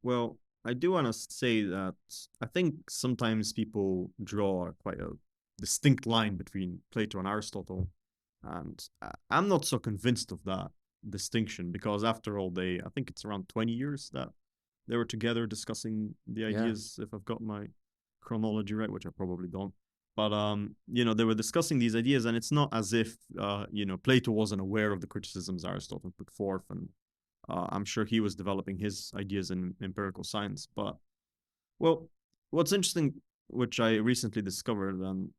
Well, I do want to say that I think sometimes people draw quite a distinct line between Plato and Aristotle, and I'm not so convinced of that distinction because, after all, I think it's around 20 years that they were together discussing the Yeah, ideas, if I've got my chronology right, which I probably don't. But they were discussing these ideas, and it's not as if Plato wasn't aware of the criticisms Aristotle put forth, and I'm sure he was developing his ideas in empirical science. But, well, what's interesting, which I recently discovered and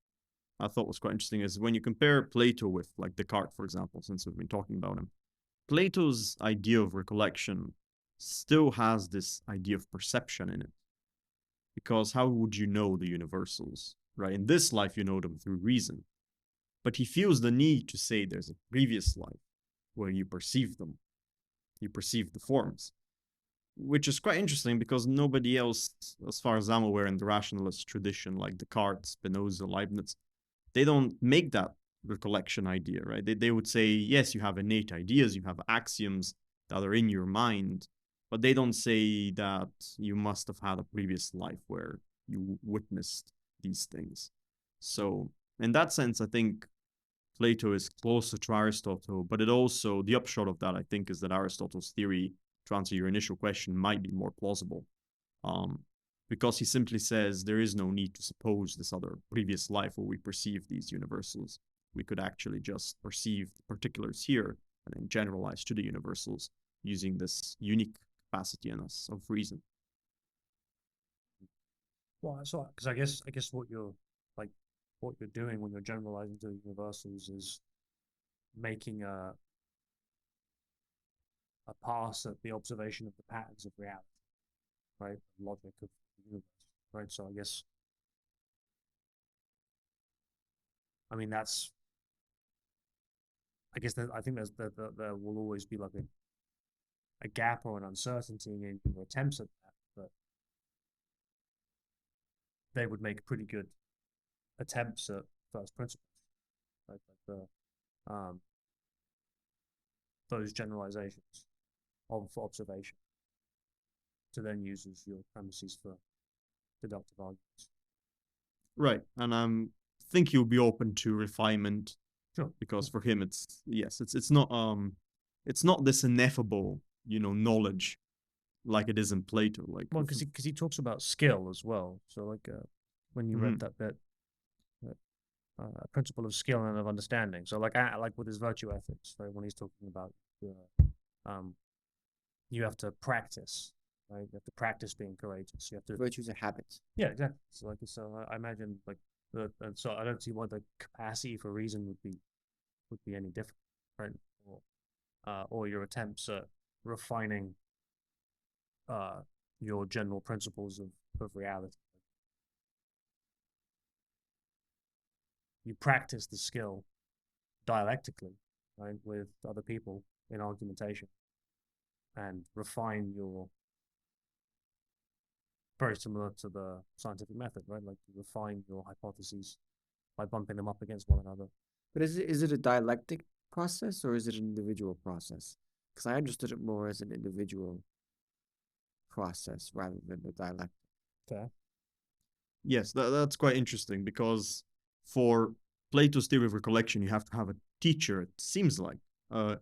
I thought was quite interesting, is when you compare Plato with, like, Descartes, for example, since we've been talking about him. Plato's idea of recollection still has this idea of perception in it. Because how would you know the universals, right? In this life, you know them through reason. But he feels the need to say there's a previous life where you perceive them, you perceive the forms, which is quite interesting because nobody else, as far as I'm aware, in the rationalist tradition, like Descartes, Spinoza, Leibniz, they don't make that recollection idea, right? They would say, yes, you have innate ideas, you have axioms that are in your mind, but they don't say that you must have had a previous life where you witnessed these things. So, in that sense, I think Plato is closer to Aristotle, but it also, the upshot of that, I think, is that Aristotle's theory, to answer your initial question, might be more plausible. Um, because he simply says there is no need to suppose this other previous life where we perceive these universals. We could actually just perceive the particulars here and then generalize to the universals using this unique capacity in us of reason. Well, so because I guess like what you're doing when you're generalizing to universals is making a pass at the observation of the patterns of reality, right? Logic of the universe, right? So that's I guess that I think there will always be like a gap or an uncertainty in your attempts at that, but they would make pretty good attempts at first principles, right? Like those generalizations of observation to then use as your premises for deductive arguments. Right. And think he'll be open to refinement Sure. because Yeah. for him it's yes, it's not this ineffable, knowledge like it is in Plato. Like Well, because he talks about skill as well. So when you read mhm. that bit, principle of skill and of understanding. So like with his virtue ethics, right? When he's talking about um, you have to practice, right? You have to practice being courageous. You have to, virtues are habits. yeah, exactly. So I imagine like and so I don't see why the capacity for reason would be any different, right? Or your attempts at refining uh your general principles of reality. You practice the skill dialectically, right, with other people in argumentation and refine your very similar to the scientific method, right? Like you refine your hypotheses by bumping them up against one another. But is it a dialectic process or is it an individual process? Because I understood it more as an individual process rather than a dialectic. Fair. Yes, that's quite interesting because for Plato's theory of recollection, you have to have a teacher. It seems like uh,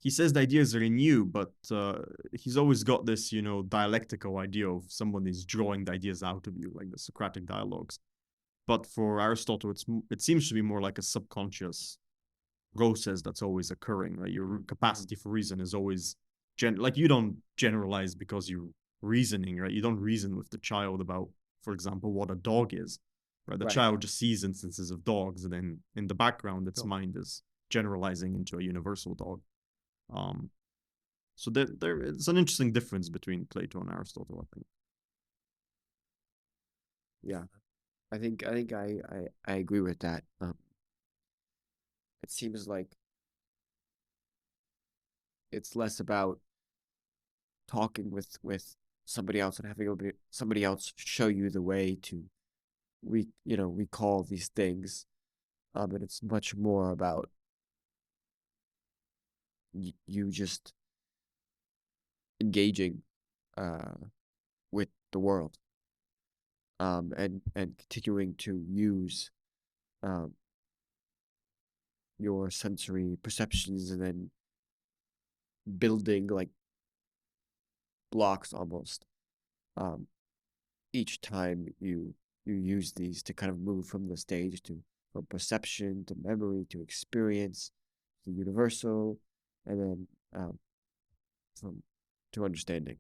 he says the ideas are in you, but he's always got this, dialectical idea of someone is drawing the ideas out of you, like the Socratic dialogues. But for Aristotle, it seems to be more like a subconscious process that's always occurring. Right, your capacity for reason is always like you don't generalize because you're reasoning. Right, you don't reason with the child about, for example, what a dog is. Right, the Right. child just sees instances of dogs, and then in the background, its Sure. mind is generalizing into a universal dog. Um, so there it's an interesting difference between Plato and Aristotle, I think. Yeah. I think I agree with that. It seems like it's less about talking with somebody else and having somebody else show you the way to recall these things. And it's much more about you just engaging the world, and continuing to use your sensory perceptions, and then building like blocks almost, each time you use these to kind of move from the stage to from perception to memory to experience to universal, and then from to understanding.